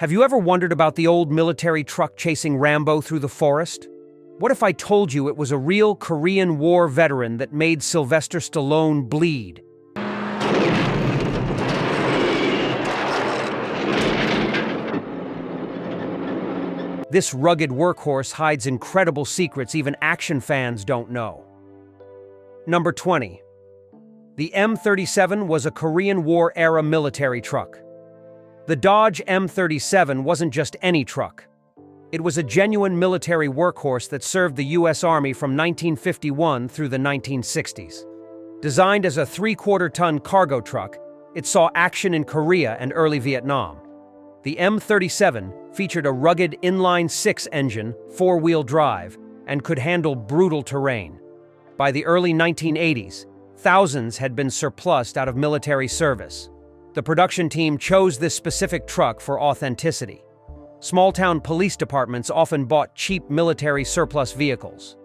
Have you ever wondered about the old military truck chasing Rambo through the forest? What if I told you it was a real Korean War veteran that made Sylvester Stallone bleed? This rugged workhorse hides incredible secrets even action fans don't know. Number 20. The M37 was a Korean War-era military truck. The Dodge M37 wasn't just any truck. It was a genuine military workhorse that served the U.S. Army from 1951 through the 1960s. Designed as a 3/4-ton cargo truck, it saw action in Korea and early Vietnam. The M37 featured a rugged inline-six engine, four-wheel drive, and could handle brutal terrain. By the early 1980s, thousands had been surplused out of military service. The production team chose this specific truck for authenticity. Small-town police departments often bought cheap military surplus vehicles.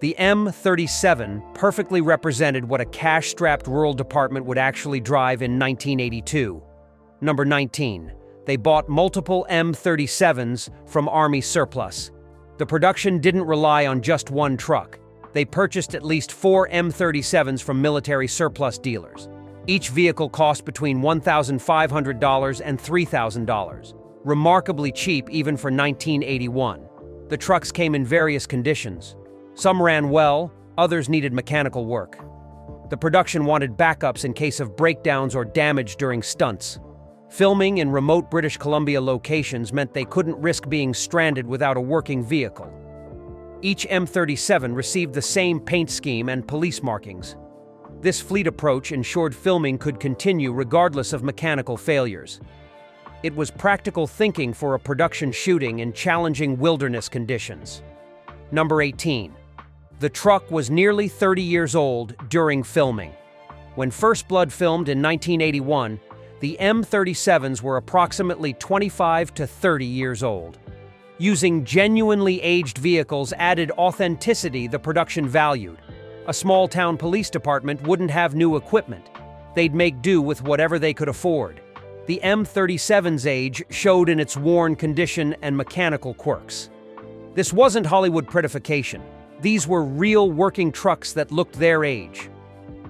The M37 perfectly represented what a cash-strapped rural department would actually drive in 1982. Number 19. They bought multiple M37s from Army surplus. The production didn't rely on just one truck. They purchased at least 4 M37s from military surplus dealers. Each vehicle cost between $1,500 and $3,000. Remarkably cheap even for 1981. The trucks came in various conditions. Some ran well, others needed mechanical work. The production wanted backups in case of breakdowns or damage during stunts. Filming in remote British Columbia locations meant they couldn't risk being stranded without a working vehicle. Each M37 received the same paint scheme and police markings. This fleet approach ensured filming could continue regardless of mechanical failures. It was practical thinking for a production shooting in challenging wilderness conditions. Number 18. The truck was nearly 30 years old during filming. When First Blood filmed in 1981, the M37s were approximately 25 to 30 years old. Using genuinely aged vehicles added authenticity the production valued. A small-town police department wouldn't have new equipment. They'd make do with whatever they could afford. The M37's age showed in its worn condition and mechanical quirks. This wasn't Hollywood prettification. These were real working trucks that looked their age.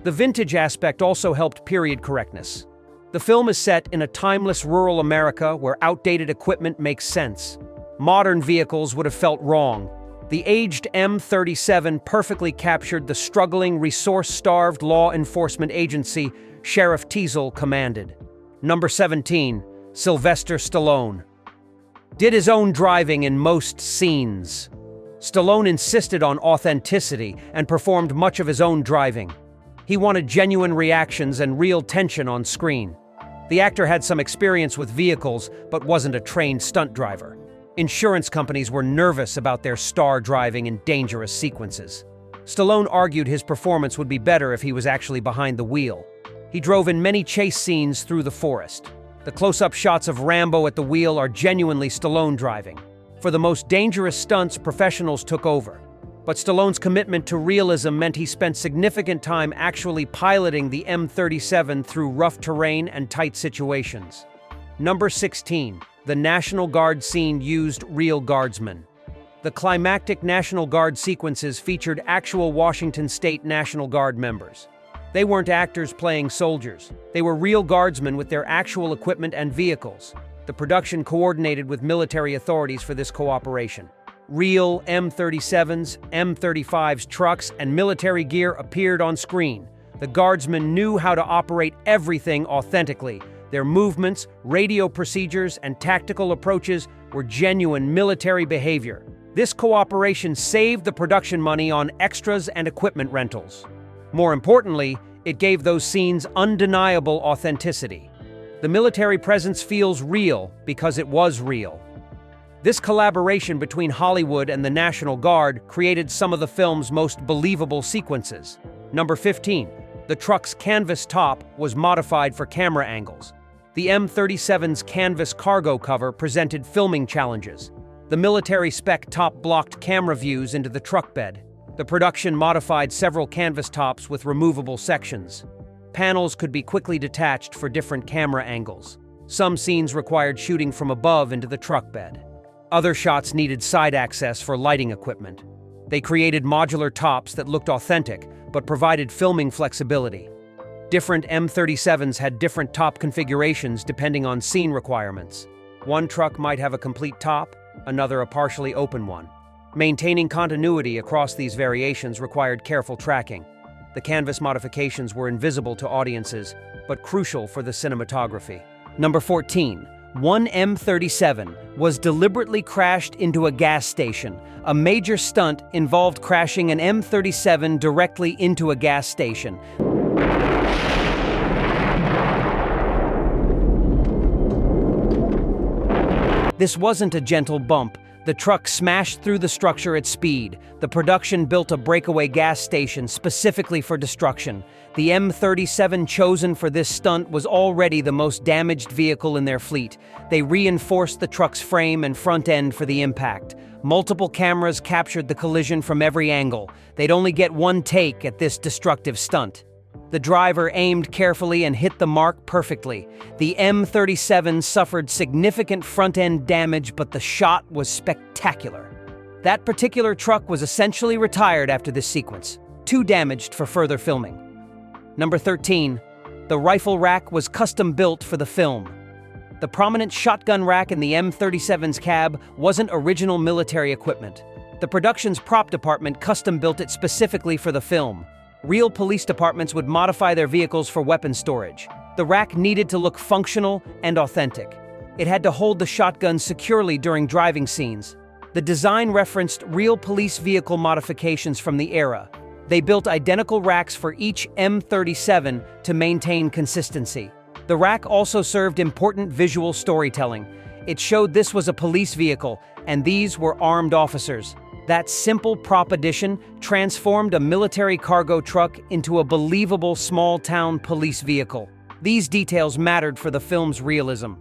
The vintage aspect also helped period correctness. The film is set in a timeless rural America where outdated equipment makes sense. Modern vehicles would have felt wrong. The aged M37 perfectly captured the struggling, resource-starved law enforcement agency Sheriff Teasel commanded. Number 17. Sylvester Stallone. Did his own driving in most scenes. Stallone insisted on authenticity and performed much of his own driving. He wanted genuine reactions and real tension on screen. The actor had some experience with vehicles, but wasn't a trained stunt driver. Insurance companies were nervous about their star driving in dangerous sequences. Stallone argued his performance would be better if he was actually behind the wheel. He drove in many chase scenes through the forest. The close-up shots of Rambo at the wheel are genuinely Stallone driving. For the most dangerous stunts, professionals took over. But Stallone's commitment to realism meant he spent significant time actually piloting the M37 through rough terrain and tight situations. Number 16. The National Guard scene used real guardsmen. The climactic National Guard sequences featured actual Washington State National Guard members. They weren't actors playing soldiers. They were real guardsmen with their actual equipment and vehicles. The production coordinated with military authorities for this cooperation. Real M37s, M35s, trucks, and military gear appeared on screen. The guardsmen knew how to operate everything authentically. Their movements, radio procedures, and tactical approaches were genuine military behavior. This cooperation saved the production money on extras and equipment rentals. More importantly, it gave those scenes undeniable authenticity. The military presence feels real because it was real. This collaboration between Hollywood and the National Guard created some of the film's most believable sequences. Number 15. The truck's canvas top was modified for camera angles. The M37's canvas cargo cover presented filming challenges. The military spec top blocked camera views into the truck bed. The production modified several canvas tops with removable sections. Panels could be quickly detached for different camera angles. Some scenes required shooting from above into the truck bed. Other shots needed side access for lighting equipment. They created modular tops that looked authentic, but provided filming flexibility. Different M37s had different top configurations depending on scene requirements. One truck might have a complete top, another a partially open one. Maintaining continuity across these variations required careful tracking. The canvas modifications were invisible to audiences, but crucial for the cinematography. Number 14. One M37 was deliberately crashed into a gas station. A major stunt involved crashing an M37 directly into a gas station. This wasn't a gentle bump. The truck smashed through the structure at speed. The production built a breakaway gas station specifically for destruction. The M37 chosen for this stunt was already the most damaged vehicle in their fleet. They reinforced the truck's frame and front end for the impact. Multiple cameras captured the collision from every angle. They'd only get one take at this destructive stunt. The driver aimed carefully and hit the mark perfectly. The M37 suffered significant front-end damage, but the shot was spectacular. That particular truck was essentially retired after this sequence, too damaged for further filming. Number 13. The rifle rack was custom-built for the film. The prominent shotgun rack in the M37's cab wasn't original military equipment. The production's prop department custom-built it specifically for the film. Real police departments would modify their vehicles for weapon storage. The rack needed to look functional and authentic. It had to hold the shotgun securely during driving scenes. The design referenced real police vehicle modifications from the era. They built identical racks for each M37 to maintain consistency. The rack also served important visual storytelling. It showed this was a police vehicle, and these were armed officers. That simple prop addition transformed a military cargo truck into a believable small-town police vehicle. These details mattered for the film's realism.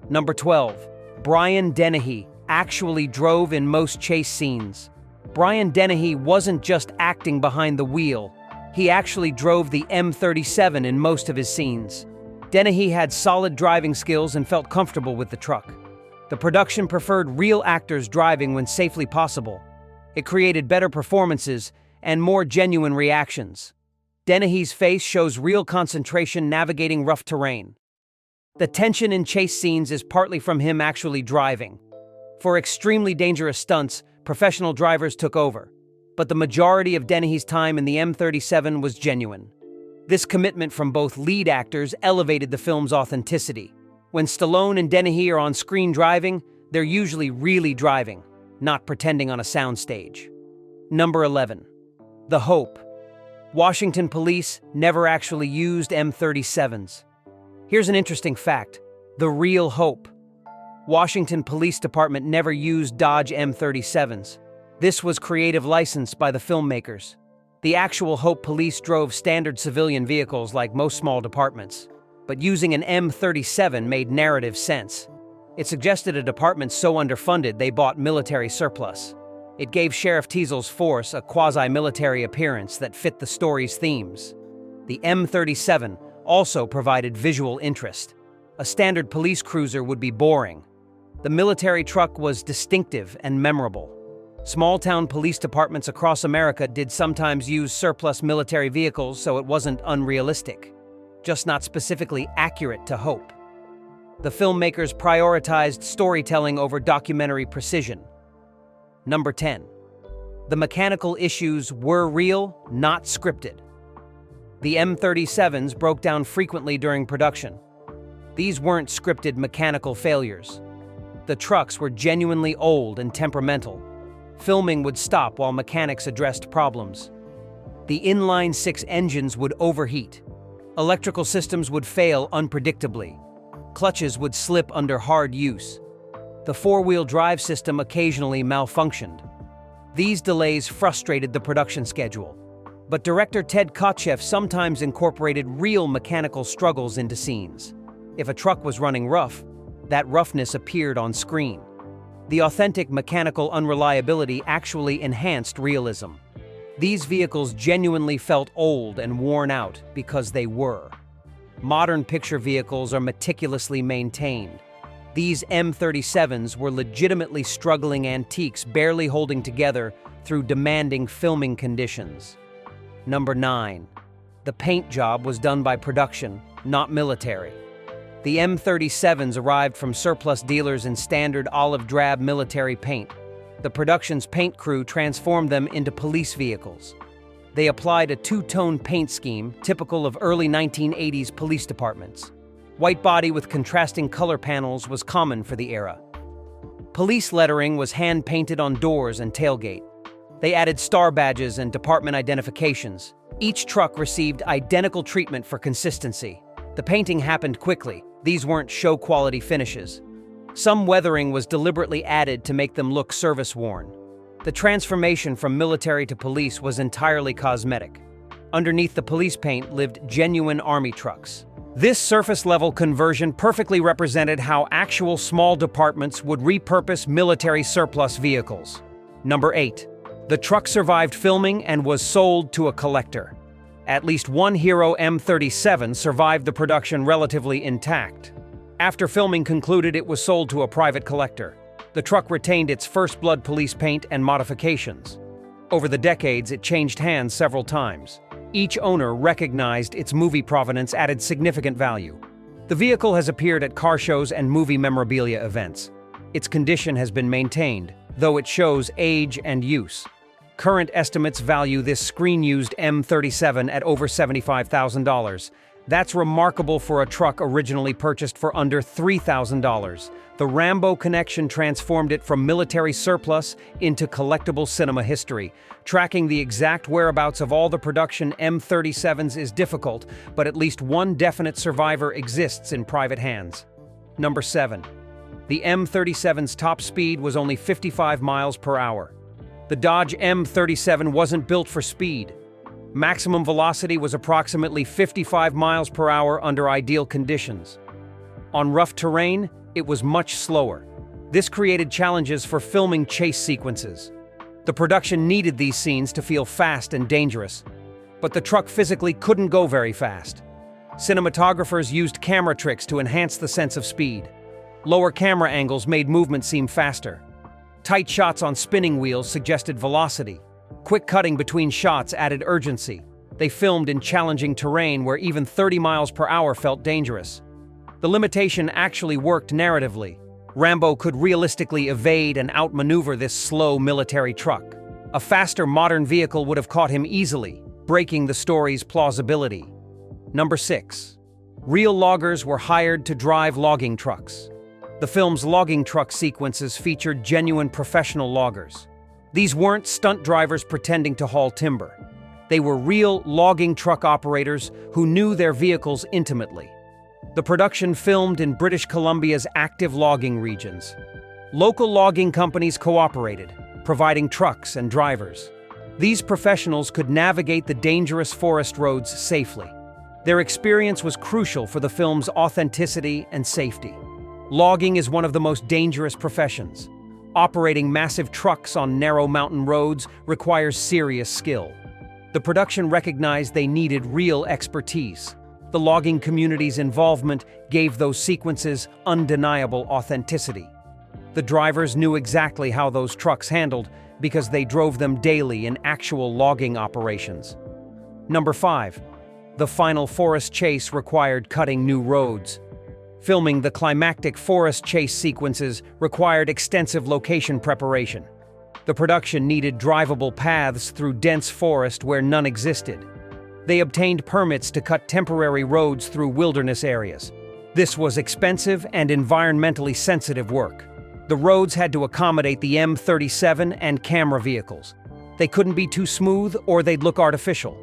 Number 12. Brian Dennehy actually drove in most chase scenes. Brian Dennehy wasn't just acting behind the wheel. He actually drove the M37 in most of his scenes. Dennehy had solid driving skills and felt comfortable with the truck. The production preferred real actors driving when safely possible. It created better performances and more genuine reactions. Dennehy's face shows real concentration navigating rough terrain. The tension in chase scenes is partly from him actually driving. For extremely dangerous stunts, professional drivers took over, but the majority of Dennehy's time in the M37 was genuine. This commitment from both lead actors elevated the film's authenticity. When Stallone and Dennehy are on screen driving, they're usually really driving, not pretending on a soundstage. Number 11. The Hope. Washington police never actually used M37s. Here's an interesting fact. The real Hope. Washington Police Department never used Dodge M37s. This was creative license by the filmmakers. The actual Hope police drove standard civilian vehicles like most small departments. But using an M37 made narrative sense. It suggested a department so underfunded they bought military surplus. It gave Sheriff Teasel's force a quasi-military appearance that fit the story's themes. The M37 also provided visual interest. A standard police cruiser would be boring. The military truck was distinctive and memorable. Small-town police departments across America did sometimes use surplus military vehicles, so it wasn't unrealistic, just not specifically accurate to Hope. The filmmakers prioritized storytelling over documentary precision. Number 10. The mechanical issues were real, not scripted. The M37s broke down frequently during production. These weren't scripted mechanical failures. The trucks were genuinely old and temperamental. Filming would stop while mechanics addressed problems. The inline-six engines would overheat. Electrical systems would fail unpredictably. Clutches would slip under hard use. The four-wheel drive system occasionally malfunctioned. These delays frustrated the production schedule. But director Ted Kotcheff sometimes incorporated real mechanical struggles into scenes. If a truck was running rough, that roughness appeared on screen. The authentic mechanical unreliability actually enhanced realism. These vehicles genuinely felt old and worn out because they were. Modern picture vehicles are meticulously maintained. These M37s were legitimately struggling antiques, barely holding together through demanding filming conditions. Number 9. The paint job was done by production, not military. The M37s arrived from surplus dealers in standard olive drab military paint. The production's paint crew transformed them into police vehicles. They applied a two-tone paint scheme typical of early 1980s police departments. White body with contrasting color panels was common for the era. Police lettering was hand-painted on doors and tailgate. They added star badges and department identifications. Each truck received identical treatment for consistency. The painting happened quickly. These weren't show-quality finishes. Some weathering was deliberately added to make them look service-worn. The transformation from military to police was entirely cosmetic. Underneath the police paint lived genuine army trucks. This surface-level conversion perfectly represented how actual small departments would repurpose military surplus vehicles. Number 8. The truck survived filming and was sold to a collector. At least one hero M37 survived the production relatively intact. After filming concluded, it was sold to a private collector. The truck retained its first blood police paint and modifications. Over the decades, it changed hands several times. Each owner recognized its movie provenance added significant value. The vehicle has appeared at car shows and movie memorabilia events. Its condition has been maintained, though it shows age and use. Current estimates value this screen-used M37 at over $75,000. That's remarkable for a truck originally purchased for under $3,000. The Rambo connection transformed it from military surplus into collectible cinema history. Tracking the exact whereabouts of all the production M37s is difficult, but at least one definite survivor exists in private hands. Number 7. The M37's top speed was only 55 miles per hour. The Dodge M37 wasn't built for speed. Maximum velocity was approximately 55 miles per hour under ideal conditions. On rough terrain, it was much slower. This created challenges for filming chase sequences. The production needed these scenes to feel fast and dangerous, but the truck physically couldn't go very fast. Cinematographers used camera tricks to enhance the sense of speed. Lower camera angles made movement seem faster. Tight shots on spinning wheels suggested velocity. Quick cutting between shots added urgency. They filmed in challenging terrain where even 30 miles per hour felt dangerous. The limitation actually worked narratively. Rambo could realistically evade and outmaneuver this slow military truck. A faster modern vehicle would have caught him easily, breaking the story's plausibility. Number 6. Real loggers were hired to drive logging trucks. The film's logging truck sequences featured genuine professional loggers. These weren't stunt drivers pretending to haul timber. They were real logging truck operators who knew their vehicles intimately. The production filmed in British Columbia's active logging regions. Local logging companies cooperated, providing trucks and drivers. These professionals could navigate the dangerous forest roads safely. Their experience was crucial for the film's authenticity and safety. Logging is one of the most dangerous professions. Operating massive trucks on narrow mountain roads requires serious skill. The production recognized they needed real expertise. The logging community's involvement gave those sequences undeniable authenticity. The drivers knew exactly how those trucks handled because they drove them daily in actual logging operations. Number 5. The final forest chase required cutting new roads. Filming the climactic forest chase sequences required extensive location preparation. The production needed drivable paths through dense forest where none existed. They obtained permits to cut temporary roads through wilderness areas. This was expensive and environmentally sensitive work. The roads had to accommodate the M37 and camera vehicles. They couldn't be too smooth or they'd look artificial,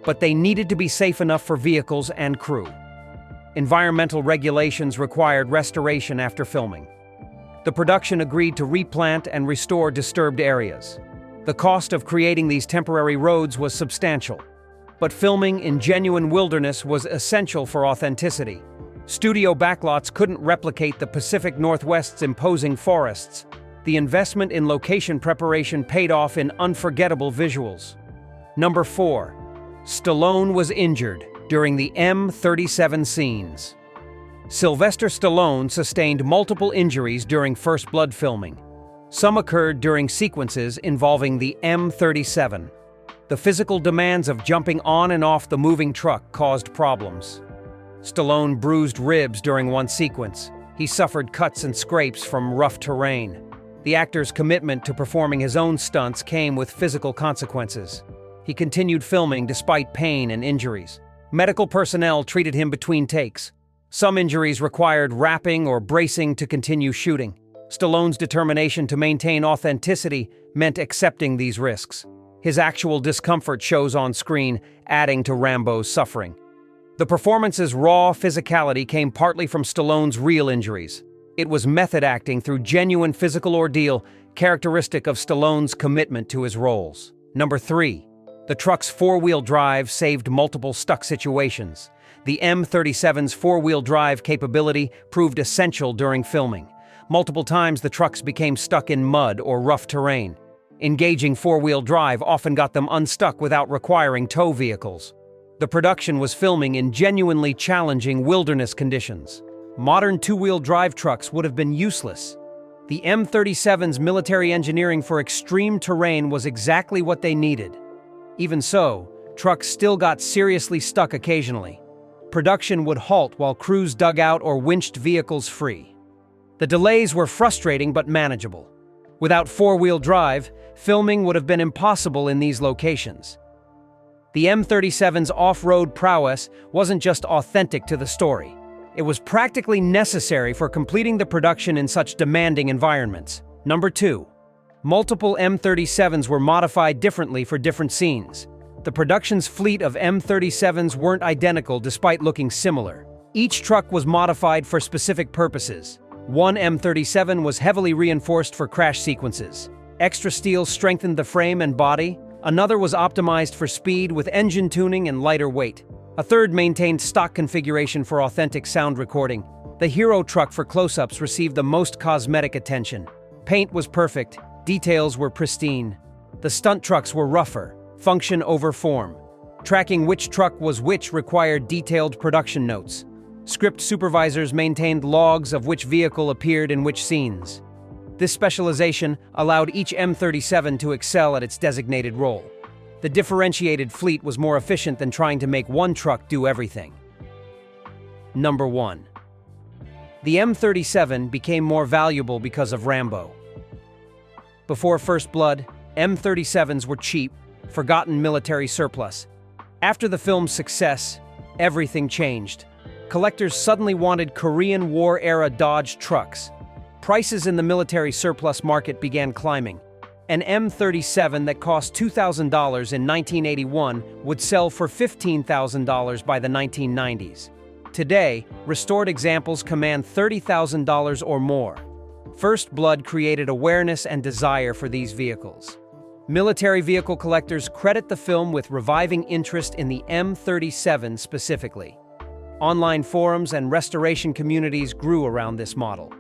but they needed to be safe enough for vehicles and crew. Environmental regulations required restoration after filming. The production agreed to replant and restore disturbed areas. The cost of creating these temporary roads was substantial, but filming in genuine wilderness was essential for authenticity. Studio backlots couldn't replicate the Pacific Northwest's imposing forests. The investment in location preparation paid off in unforgettable visuals. Number 4. Stallone was injured. during the M37 scenes. Sylvester Stallone sustained multiple injuries during First Blood filming. Some occurred during sequences involving the M37. The physical demands of jumping on and off the moving truck caused problems. Stallone bruised ribs during one sequence. He suffered cuts and scrapes from rough terrain. The actor's commitment to performing his own stunts came with physical consequences. He continued filming despite pain and injuries. Medical personnel treated him between takes. Some injuries required wrapping or bracing to continue shooting. Stallone's determination to maintain authenticity meant accepting these risks. His actual discomfort shows on screen, adding to Rambo's suffering. The performance's raw physicality came partly from Stallone's real injuries. It was method acting through genuine physical ordeal, characteristic of Stallone's commitment to his roles. Number 3. The truck's four-wheel drive saved multiple stuck situations. The M37's four-wheel drive capability proved essential during filming. Multiple times the trucks became stuck in mud or rough terrain. Engaging four-wheel drive often got them unstuck without requiring tow vehicles. The production was filming in genuinely challenging wilderness conditions. Modern two-wheel drive trucks would have been useless. The M37's military engineering for extreme terrain was exactly what they needed. Even so, trucks still got seriously stuck occasionally. Production would halt while crews dug out or winched vehicles free. The delays were frustrating but manageable. Without four-wheel drive, filming would have been impossible in these locations. The M37's off-road prowess wasn't just authentic to the story. It was practically necessary for completing the production in such demanding environments. Number 2. Multiple M37s were modified differently for different scenes. The production's fleet of M37s weren't identical despite looking similar. Each truck was modified for specific purposes. One M37 was heavily reinforced for crash sequences. Extra steel strengthened the frame and body. Another was optimized for speed with engine tuning and lighter weight. A third maintained stock configuration for authentic sound recording. The hero truck for close-ups received the most cosmetic attention. Paint was perfect, details were pristine. The stunt trucks were rougher, function over form. Tracking which truck was which required detailed production notes. Script supervisors maintained logs of which vehicle appeared in which scenes. This specialization allowed each M37 to excel at its designated role. The differentiated fleet was more efficient than trying to make one truck do everything. Number 1. The M37 became more valuable because of Rambo. Before First Blood, M37s were cheap, forgotten military surplus. After the film's success, everything changed. Collectors suddenly wanted Korean War-era Dodge trucks. Prices in the military surplus market began climbing. An M37 that cost $2,000 in 1981 would sell for $15,000 by the 1990s. Today, restored examples command $30,000 or more. First Blood created awareness and desire for these vehicles. Military vehicle collectors credit the film with reviving interest in the M37 specifically. Online forums and restoration communities grew around this model.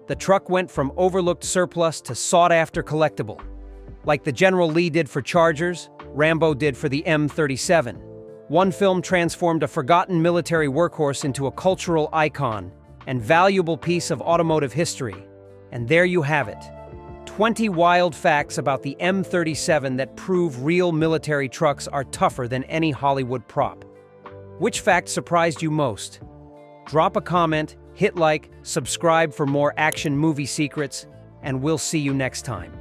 The truck went from overlooked surplus to sought-after collectible. Like the General Lee did for Chargers, Rambo did for the M37. One film transformed a forgotten military workhorse into a cultural icon and valuable piece of automotive history. And there you have it. 20 wild facts about the M37 that prove real military trucks are tougher than any Hollywood prop. Which fact surprised you most? Drop a comment, hit like, subscribe for more action movie secrets, and we'll see you next time.